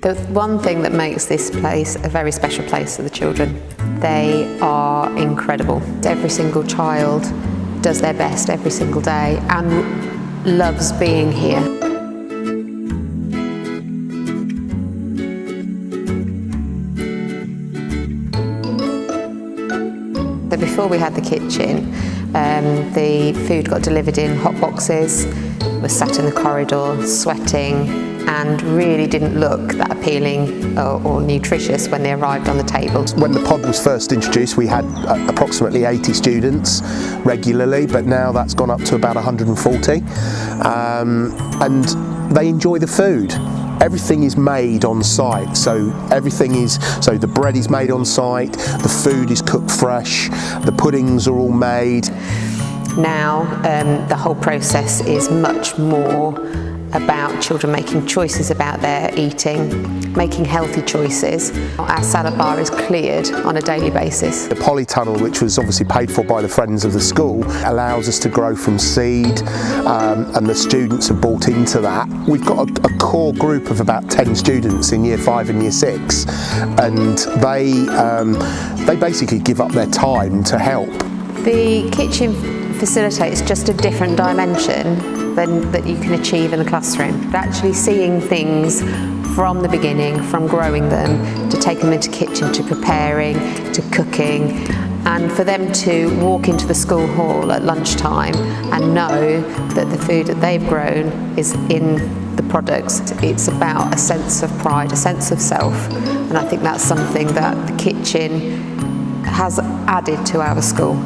The one thing that makes this place a very special place for the children, they are incredible. Every single child does their best every single day and loves being here. So before we had the kitchen, the food got delivered in hot boxes, was sat in the corridor sweating, and really didn't look that appealing or nutritious when they arrived on the table. When the pod was first introduced, we had approximately 80 students regularly, but now that's gone up to about 140, and they enjoy the food. Everything is made on site, so the bread is made on site, the food is cooked fresh, the puddings are all made. Now the whole process is much more about children making choices about their eating, making healthy choices. Our salad bar is cleared on a daily basis. The polytunnel, which was obviously paid for by the Friends of the School, allows us to grow from seed, and the students have bought into that. We've got a core group of about 10 students in Year 5 and Year 6, and they basically give up their time to help. The kitchen facilitates just a different dimension than that you can achieve in the classroom. Actually seeing things from the beginning, from growing them, to taking them into kitchen, to preparing, to cooking, and for them to walk into the school hall at lunchtime and know that the food that they've grown is in the products. It's about a sense of pride, a sense of self, and I think that's something that the kitchen has added to our school.